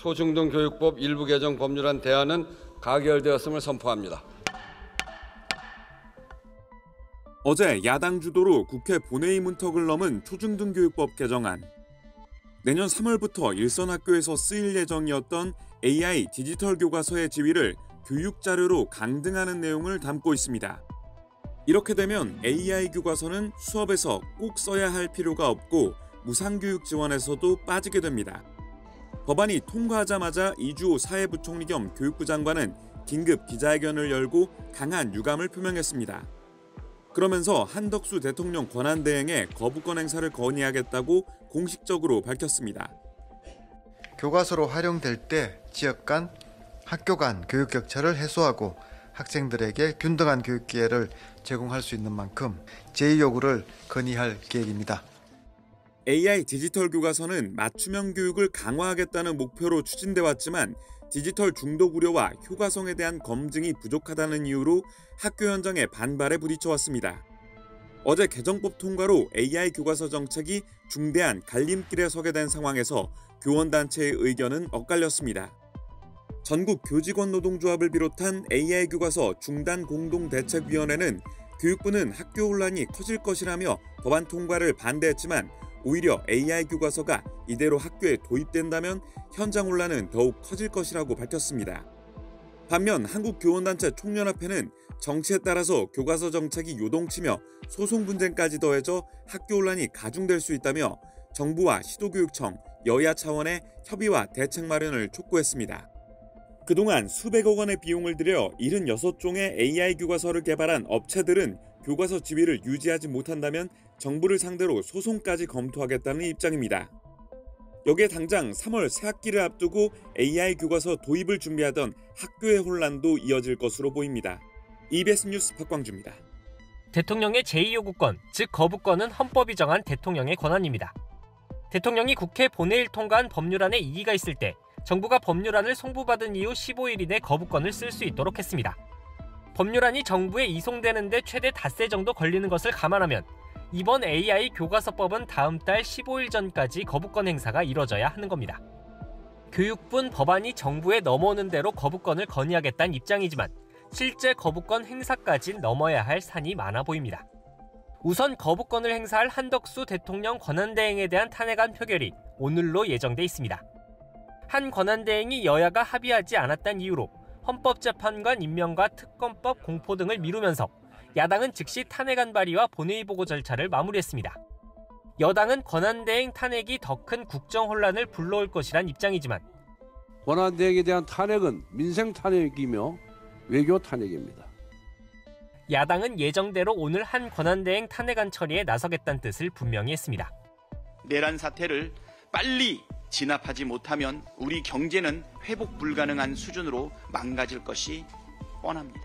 초중등교육법 일부 개정 법률안 대안은 가결되었음을 선포합니다. 어제 야당 주도로 국회 본회의 문턱을 넘은 초중등교육법 개정안. 내년 3월부터 일선학교에서 쓰일 예정이었던 AI 디지털 교과서의 지위를 교육자료로 강등하는 내용을 담고 있습니다. 이렇게 되면 AI 교과서는 수업에서 꼭 써야 할 필요가 없고 무상교육 지원에서도 빠지게 됩니다. 법안이 통과하자마자 이주호 사회부총리 겸 교육부 장관은 긴급 기자회견을 열고 강한 유감을 표명했습니다. 그러면서 한덕수 대통령 권한대행에 거부권 행사를 건의하겠다고 공식적으로 밝혔습니다. 교과서로 활용될 때 지역 간, 학교 간 교육 격차를 해소하고 학생들에게 균등한 교육 기회를 제공할 수 있는 만큼 제의 요구를 건의할 계획입니다. AI 디지털 교과서는 맞춤형 교육을 강화하겠다는 목표로 추진돼 왔지만 디지털 중독 우려와 효과성에 대한 검증이 부족하다는 이유로 학교 현장의 반발에 부딪혀왔습니다. 어제 개정법 통과로 AI 교과서 정책이 중대한 갈림길에 서게 된 상황에서 교원단체의 의견은 엇갈렸습니다. 전국 교직원 노동조합을 비롯한 AI 교과서 중단 공동대책위원회는 교육부는 학교 혼란이 커질 것이라며 법안 통과를 반대했지만 오히려 AI 교과서가 이대로 학교에 도입된다면 현장 혼란은 더욱 커질 것이라고 밝혔습니다. 반면 한국교원단체 총연합회는 정치에 따라서 교과서 정책이 요동치며 소송 분쟁까지 더해져 학교 혼란이 가중될 수 있다며 정부와 시도교육청, 여야 차원의 협의와 대책 마련을 촉구했습니다. 그동안 수백억 원의 비용을 들여 76종의 AI 교과서를 개발한 업체들은 교과서 지위를 유지하지 못한다면 정부를 상대로 소송까지 검토하겠다는 입장입니다. 여기에 당장 3월 새학기를 앞두고 AI 교과서 도입을 준비하던 학교의 혼란도 이어질 것으로 보입니다. EBS 뉴스 박광주입니다. 대통령의 제2요구권, 즉 거부권은 헌법이 정한 대통령의 권한입니다. 대통령이 국회 본회의를 통과한 법률안에 이의가 있을 때 정부가 법률안을 송부받은 이후 15일 이내 거부권을 쓸 수 있도록 했습니다. 법률안이 정부에 이송되는 데 최대 닷새 정도 걸리는 것을 감안하면 이번 AI 교과서법은 다음 달 15일 전까지 거부권 행사가 이뤄져야 하는 겁니다. 교육부는 법안이 정부에 넘어오는 대로 거부권을 건의하겠다는 입장이지만 실제 거부권 행사까지 넘어야 할 산이 많아 보입니다. 우선 거부권을 행사할 한덕수 대통령 권한대행에 대한 탄핵안 표결이 오늘로 예정돼 있습니다. 한 권한대행이 여야가 합의하지 않았다는 이유로 헌법재판관 임명과 특검법 공포 등을 미루면서 야당은 즉시 탄핵안 발의와 본회의 보고 절차를 마무리했습니다. 여당은 권한대행 탄핵이 더 큰 국정 혼란을 불러올 것이란 입장이지만 권한대행에 대한 탄핵은 민생 탄핵이며 외교 탄핵입니다. 야당은 예정대로 오늘 한 권한대행 탄핵안 처리에 나서겠다는 뜻을 분명히 했습니다. 내란 사태를 빨리 진압하지 못하면 우리 경제는 회복 불가능한 수준으로 망가질 것이 뻔합니다.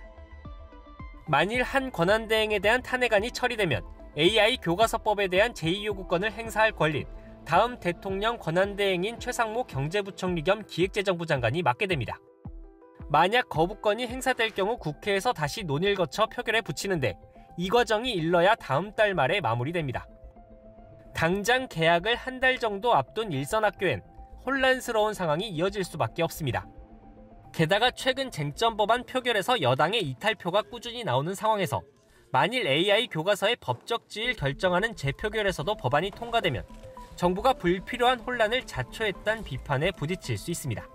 만일 한 권한대행에 대한 탄핵안이 처리되면 AI 교과서법에 대한 제2요구권을 행사할 권리는 다음 대통령 권한대행인 최상무 경제부총리 겸 기획재정부 장관이 맡게 됩니다. 만약 거부권이 행사될 경우 국회에서 다시 논의를 거쳐 표결에 붙이는데 이 과정이 일러야 다음 달 말에 마무리됩니다. 당장 개학을 한 달 정도 앞둔 일선학교엔 혼란스러운 상황이 이어질 수밖에 없습니다. 게다가 최근 쟁점 법안 표결에서 여당의 이탈표가 꾸준히 나오는 상황에서 만일 AI 교과서의 법적 지위를 결정하는 재표결에서도 법안이 통과되면 정부가 불필요한 혼란을 자초했다는 비판에 부딪힐 수 있습니다.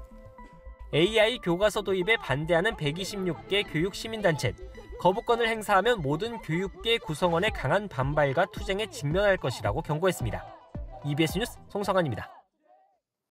AI 교과서 도입에 반대하는 126개 교육시민단체는 거부권을 행사하면 모든 교육계 구성원의 강한 반발과 투쟁에 직면할 것이라고 경고했습니다. EBS 뉴스 송성환입니다.